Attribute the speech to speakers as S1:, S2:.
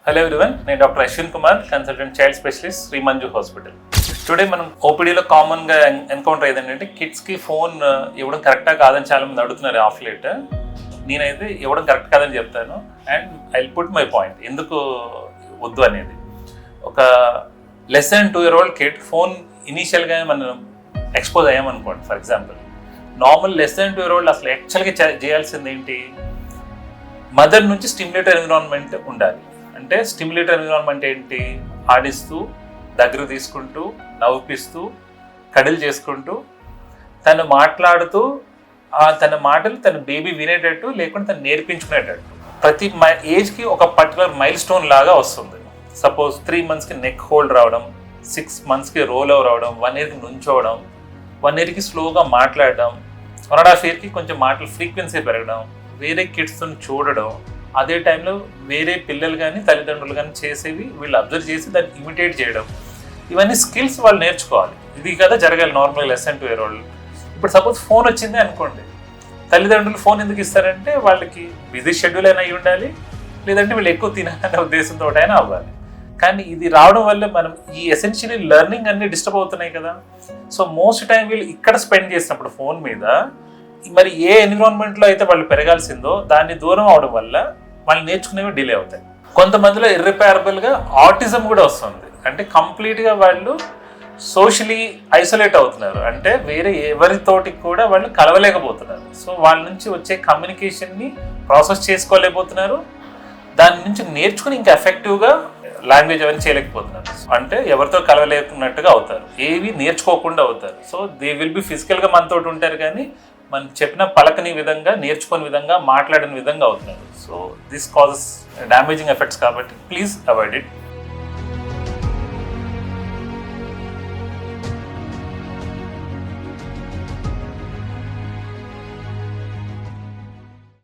S1: Hello everyone, నేను doctor Ashwin Kumar, consultant child specialist, Shri Manju hospital. Today మనం ఓపీడీలో కామన్గా ఎన్కౌంటర్ అయ్యేది కిడ్స్కి ఫోన్ ఇవ్వడం కరెక్టా కాదని చాలా మంది అడుగుతున్నారు ఆఫ్ లేట్. నేనైతే ఇవ్వడం కరెక్ట్ కాదని చెప్తాను and I put my point ఎందుకు వద్దు అనేది. ఒక less than 2 year old kid phone ఇనీషియల్గా మనం ఎక్స్పోజ్ అయ్యామనుకోండి, for example normal less than 2 year old అసలు యాక్చువల్గా చేయాల్సింది ఏంటి, మదర్ నుంచి స్టిమ్యులేటర్ ఎన్విరాన్మెంట్ ఉండాలి. అంటే స్టిమ్యులేటర్ ఎన్విరాన్మెంట్ ఏంటి, ఆడిస్తూ, దగ్గర తీసుకుంటూ, నవ్విపిస్తూ, కడిల్ చేసుకుంటూ, తను మాట్లాడుతూ తన మాటలు తన బేబీ వినేటట్టు లేకుంటే తను నేర్పించుకునేటట్టు. ప్రతి ఏజ్కి ఒక పర్టికులర్ మైల్ స్టోన్ లాగా వస్తుంది. సపోజ్ 3 monthsకి నెక్ హోల్డ్ రావడం, 6 monthsకి రోల్ ఓవర్ రావడం, 1 yearకి నుంచోవడం, 1 yearకి స్లోగా మాట్లాడడం, 1.5 yearకి కొంచెం మాటలు ఫ్రీక్వెన్సీ పెరగడం, వేరే కిడ్స్తో చూడడం, అదే టైంలో వేరే పిల్లలు కానీ తల్లిదండ్రులు కానీ చేసేవి వీళ్ళు అబ్జర్వ్ చేసి దాన్ని ఇమిటేట్ చేయడం, ఇవన్నీ స్కిల్స్ వాళ్ళు నేర్చుకోవాలి. ఇది కదా జరగాలి normal less than 2 year old. ఇప్పుడు సపోజ్ ఫోన్ వచ్చింది అనుకోండి, తల్లిదండ్రులు ఫోన్ ఎందుకు ఇస్తారంటే వాళ్ళకి బిజీ షెడ్యూల్ అయినా అయి ఉండాలి, లేదంటే వీళ్ళు ఎక్కువ తినాలనే ఉద్దేశంతో అయినా అవ్వాలి. కానీ ఇది రావడం వల్ల మనం ఈ ఎసెన్షియలీ లెర్నింగ్ అన్ని డిస్టర్బ్ అవుతున్నాయి కదా. సో మోస్ట్ టైం వీళ్ళు ఇక్కడ స్పెండ్ చేసినప్పుడు ఫోన్ మీద, మరి ఏ ఎన్విరాన్మెంట్లో అయితే వాళ్ళు పెరగాల్సిందో దాన్ని దూరం అవడం వల్ల వాళ్ళు నేర్చుకునేవి డిలే అవుతాయి. కొంతమందిలో ఇర్రిపేరబుల్గా ఆటిజం కూడా వస్తుంది. అంటే కంప్లీట్గా వాళ్ళు సోషలీ ఐసోలేట్ అవుతున్నారు, అంటే వేరే ఎవరితోటి కూడా వాళ్ళు కలవలేకపోతున్నారు. సో వాళ్ళ నుంచి వచ్చే కమ్యూనికేషన్ని ప్రాసెస్ చేసుకోలేకపోతున్నారు, దాని నుంచి నేర్చుకుని ఇంకా ఎఫెక్టివ్గా లాంగ్వేజ్ అవన్నీ చేయలేకపోతున్నారు. అంటే ఎవరితో కలవలేకున్నట్టుగా అవుతారు, ఏవి నేర్చుకోకుండా అవుతారు. సో దే విల్ బి ఫిజికల్గా మనతో ఉంటారు కానీ మనం చెప్పిన పలకని విధంగా, నేర్చుకునే విధంగా, మాట్లాడిన విధంగా అవుతున్నారు. So this causes damaging effects కాబట్టి ప్లీజ్ అవాయిడ్ ఇట్.